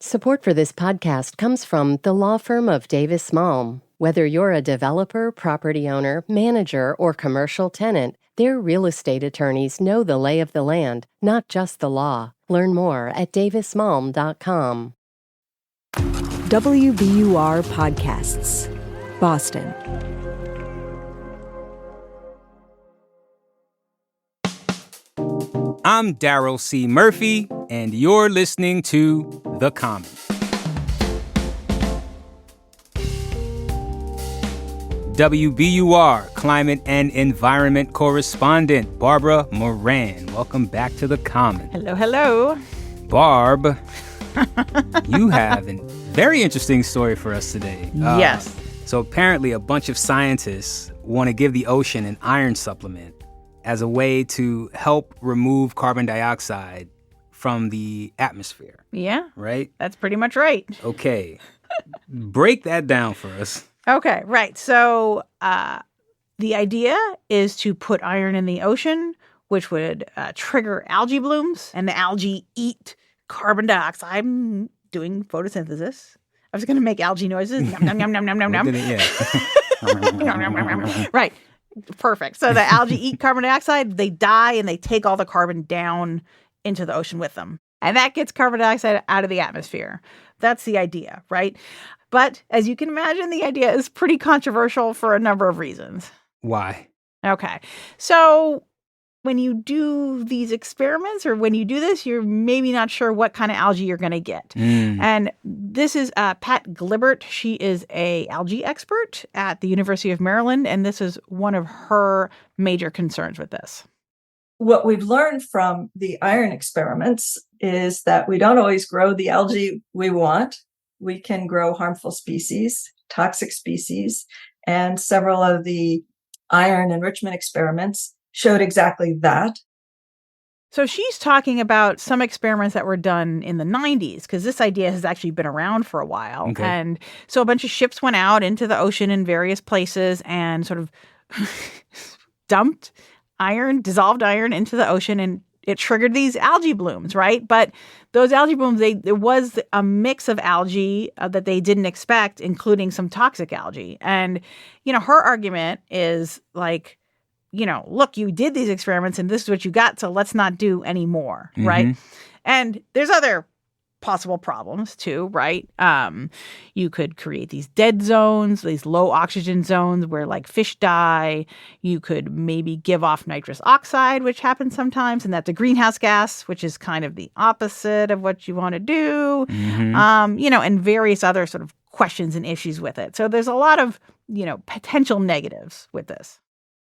Support for this podcast comes from the law firm of Davis Malm. Whether you're a developer, property owner, manager, or commercial tenant, their real estate attorneys know the lay of the land, not just the law. Learn more at davismalm.com. WBUR Podcasts, Boston. I'm Daryl C. Murphy, and you're listening to The Common. WBUR Climate and Environment Correspondent Barbara Moran. Welcome back to The Common. Hello, hello. Barb, you have a very interesting story for us today. Yes. So apparently a bunch of scientists want to give the ocean an iron supplement as a way to help remove carbon dioxide from the atmosphere. Yeah. Right? That's pretty much right. Okay. Break that down for us. Okay, right. So the idea is to put iron in the ocean, which would trigger algae blooms, and the algae eat carbon dioxide. I'm doing photosynthesis. I was going to make algae noises. Nom, nom, nom, nom, nom, nom, nom. Right. Perfect. So the algae eat carbon dioxide, they die, and they take all the carbon down into the ocean with them. And that gets carbon dioxide out of the atmosphere. That's the idea, right? But as you can imagine, the idea is pretty controversial for a number of reasons. Why? Okay. So when you do these experiments or when you do this, you're maybe not sure what kind of algae you're going to get. And this is Pat Glibbert. She is a algae expert at the University of Maryland, and this is one of her major concerns with this. What we've learned from the iron experiments is that we don't always grow the algae we want. We can grow harmful species, toxic species, and several of the iron enrichment experiments showed exactly that. So she's talking about some experiments that were done in the 90s, because this idea has actually been around for a while. Okay. And so a bunch of ships went out into the ocean in various places and sort of dumped dissolved iron into the ocean, and it triggered these algae blooms, right? But those algae blooms, there was a mix of algae that they didn't expect, including some toxic algae. And, her argument is like, look, you did these experiments and this is what you got, so let's not do any more, right? And there's other possible problems too, right? You could create these dead zones, these low oxygen zones where like fish die. You could maybe give off nitrous oxide, which happens sometimes, and that's a greenhouse gas, which is kind of the opposite of what you want to do. And various other sort of questions and issues with it. So there's a lot of, potential negatives with this.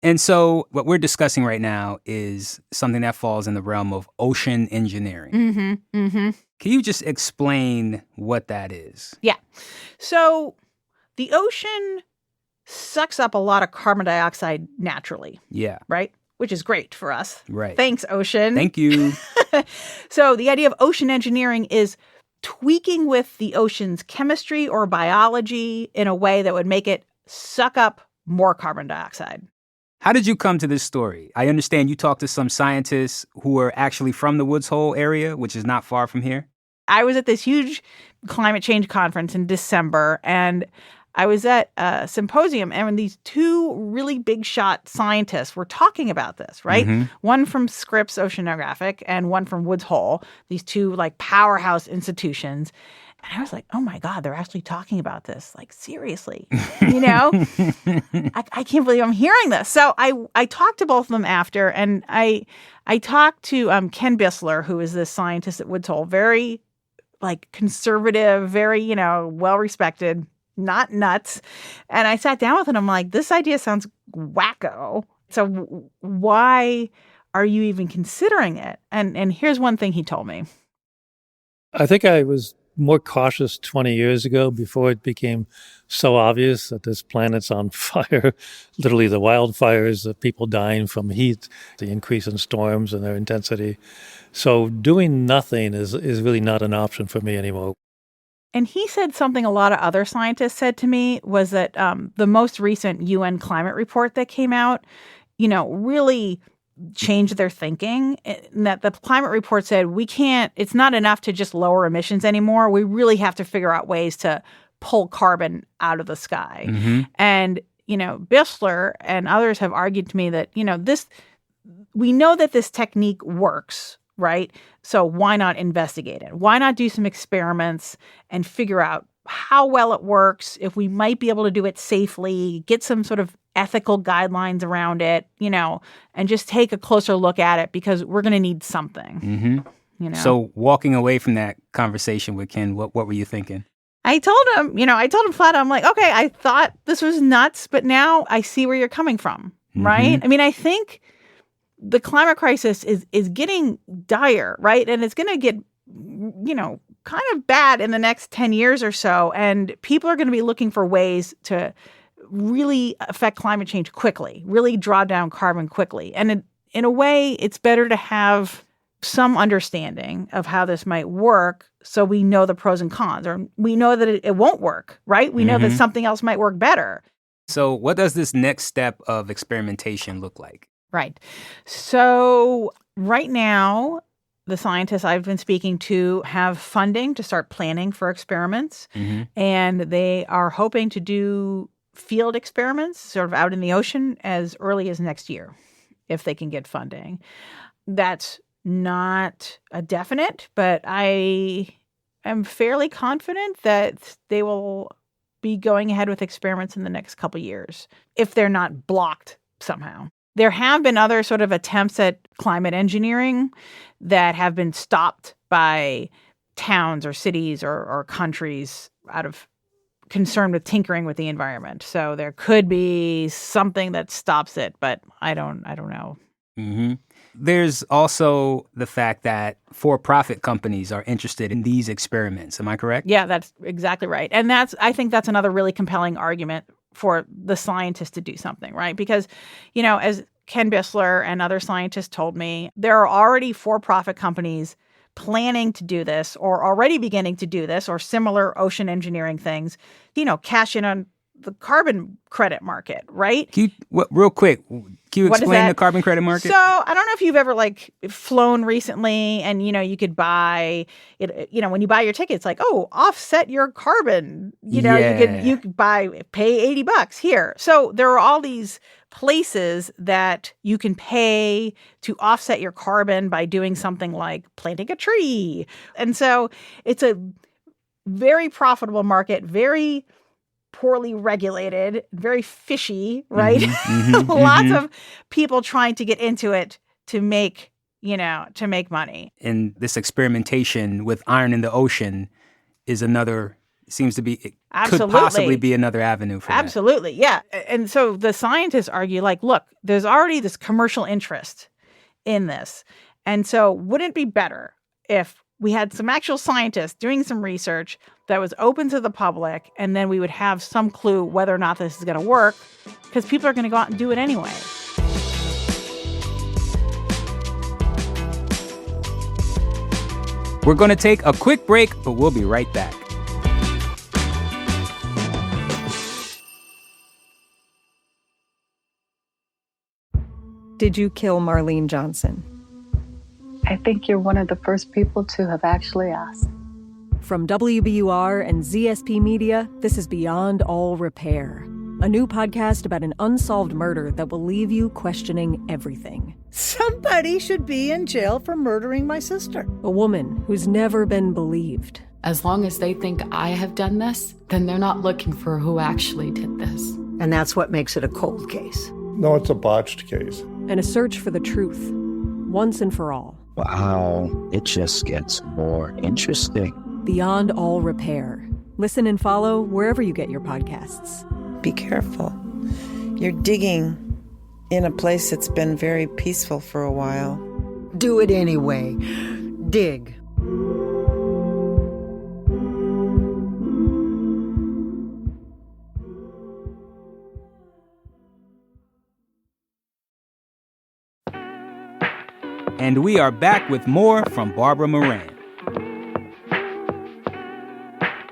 And so what we're discussing right now is something that falls in the realm of ocean engineering. Can you just explain what that is? Yeah. So the ocean sucks up a lot of carbon dioxide naturally. Yeah. Right? Which is great for us. Right. Thanks, ocean. Thank you. So the idea of ocean engineering is tweaking with the ocean's chemistry or biology in a way that would make it suck up more carbon dioxide. How did you come to this story? I understand you talked to some scientists who were actually from the Woods Hole area, which is not far from here. I was at this huge climate change conference in December, and I was at a symposium, and these two really big shot scientists were talking about this, right? One from Scripps Oceanographic and one from Woods Hole, these two like powerhouse institutions. And I was like, oh my God, they're actually talking about this. Like, seriously, I can't believe I'm hearing this. So I talked to both of them after, and I talked to Ken Bissler, who is this scientist at Woods Hole, very like conservative, very, well-respected, not nuts. And I sat down with him. I'm like, this idea sounds wacko. So why are you even considering it? And here's one thing he told me. I think I was more cautious 20 years ago before it became so obvious that this planet's on fire. Literally the wildfires, the people dying from heat, the increase in storms and their intensity. So doing nothing is really not an option for me anymore. And he said something a lot of other scientists said to me was that the most recent UN climate report that came out, really change their thinking. And that the climate report said it's not enough to just lower emissions anymore. We really have to figure out ways to pull carbon out of the sky. Mm-hmm. And, Bissler and others have argued to me that, we know that this technique works, right? So why not investigate it? Why not do some experiments and figure out how well it works, if we might be able to do it safely, get some sort of ethical guidelines around it, and just take a closer look at it because we're going to need something. Mm-hmm. So walking away from that conversation with Ken, what were you thinking? I told him flat out, I'm like, okay, I thought this was nuts, but now I see where you're coming from, right? I mean, I think the climate crisis is getting dire, right? And it's going to get, kind of bad in the next 10 years or so. And people are going to be looking for ways to really affect climate change quickly, really draw down carbon quickly. And in a way, it's better to have some understanding of how this might work so we know the pros and cons, or we know that it won't work, right? We know that something else might work better. So what does this next step of experimentation look like? Right. So right now, the scientists I've been speaking to have funding to start planning for experiments. And they are hoping to do field experiments sort of out in the ocean as early as next year, if they can get funding. That's not a definite, but I am fairly confident that they will be going ahead with experiments in the next couple years, if they're not blocked somehow. There have been other sort of attempts at climate engineering that have been stopped by towns or cities or countries out of concern with tinkering with the environment. So there could be something that stops it, but I don't know. Mm-hmm. There's also the fact that for-profit companies are interested in these experiments. Am I correct? Yeah, that's exactly right. And I think that's another really compelling argument for the scientists to do something, right? Because, as Ken Bissler and other scientists told me, there are already for-profit companies planning to do this or already beginning to do this or similar ocean engineering things, cash in on the carbon credit market, right? Real quick, can you explain the carbon credit market? So I don't know if you've ever flown recently and, you could buy it, when you buy your ticket, it's like, oh, offset your carbon. You could pay $80 here. So there are all these places that you can pay to offset your carbon by doing something like planting a tree. And so it's a very profitable market, very poorly regulated, very fishy, right? Lots of people trying to get into it to make money. And this experimentation with iron in the ocean is could possibly be another avenue for that. Absolutely, yeah. And so the scientists argue, look, there's already this commercial interest in this. And so wouldn't it be better if we had some actual scientists doing some research that was open to the public, and then we would have some clue whether or not this is going to work, because people are going to go out and do it anyway. We're going to take a quick break, but we'll be right back. Did you kill Marlene Johnson? I think you're one of the first people to have actually asked. From WBUR and ZSP Media, this is Beyond All Repair, a new podcast about an unsolved murder that will leave you questioning everything. Somebody should be in jail for murdering my sister. A woman who's never been believed. As long as they think I have done this, then they're not looking for who actually did this. And that's what makes it a cold case. No, it's a botched case. And a search for the truth, once and for all. Wow, it just gets more interesting. Beyond All Repair. Listen and follow wherever you get your podcasts. Be careful. You're digging in a place that's been very peaceful for a while. Do it anyway. Dig. And we are back with more from Barbara Moran.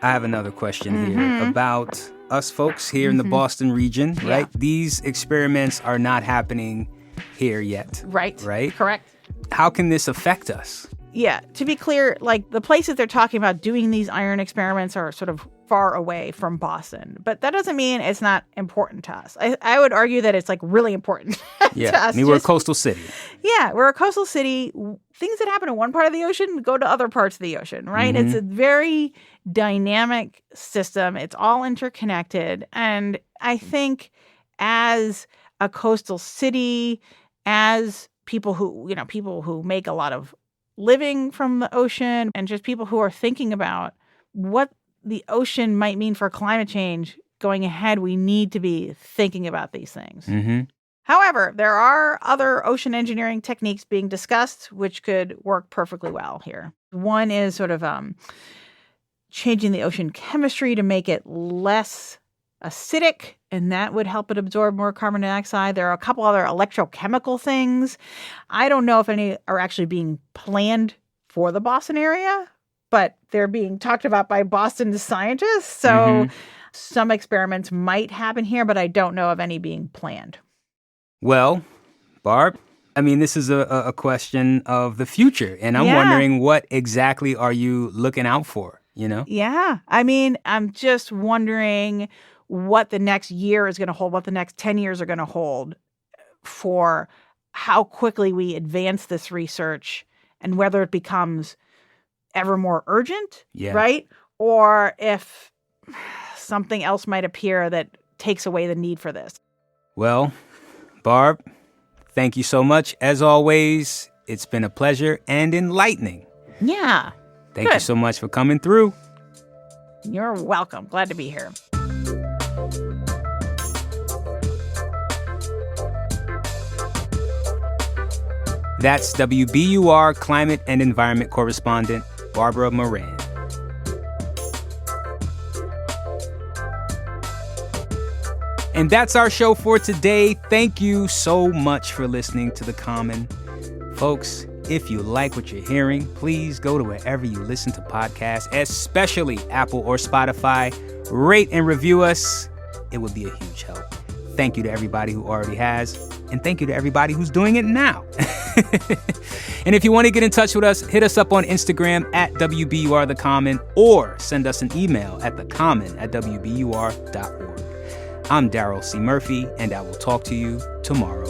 I have another question here about us folks here in the Boston region, right? These experiments are not happening here yet. Right. Right? Correct. How can this affect us? Yeah. To be clear, like the places they're talking about doing these iron experiments are sort of far away from Boston. But that doesn't mean it's not important to us. I would argue that it's like really important Yeah. to us. I mean, we're a coastal city. Yeah. We're a coastal city. Things that happen in one part of the ocean go to other parts of the ocean, right? Mm-hmm. It's a very dynamic system. It's all interconnected. And I think as a coastal city, as people who make a lot of living from the ocean, and just people who are thinking about what the ocean might mean for climate change going ahead, we need to be thinking about these things. Mm-hmm. However, there are other ocean engineering techniques being discussed which could work perfectly well here. One is sort of changing the ocean chemistry to make it less acidic, and that would help it absorb more carbon dioxide. There are a couple other electrochemical things. I don't know if any are actually being planned for the Boston area, but they're being talked about by Boston scientists. So some experiments might happen here, but I don't know of any being planned. Well, Barb, I mean, this is a question of the future, and I'm wondering what exactly are you looking out for, you know? Yeah. I mean, I'm just wondering what the next year is going to hold, what the next 10 years are going to hold for how quickly we advance this research and whether it becomes ever more urgent, right? Or if something else might appear that takes away the need for this. Well, Barb, thank you so much. As always, it's been a pleasure and enlightening. Yeah. Thank you so much for coming through. You're welcome. Glad to be here. That's WBUR climate and environment correspondent Barbara Moran. And that's our show for today. Thank you so much for listening to The Common. Folks, if you like what you're hearing, please go to wherever you listen to podcasts, especially Apple or Spotify. Rate and review us. It would be a huge help. Thank you to everybody who already has, and thank you to everybody who's doing it now. And if you want to get in touch with us, hit us up on Instagram at WBUR The Common, or send us an email at thecommon@wbur.org. I'm Daryl C. Murphy, and I will talk to you tomorrow.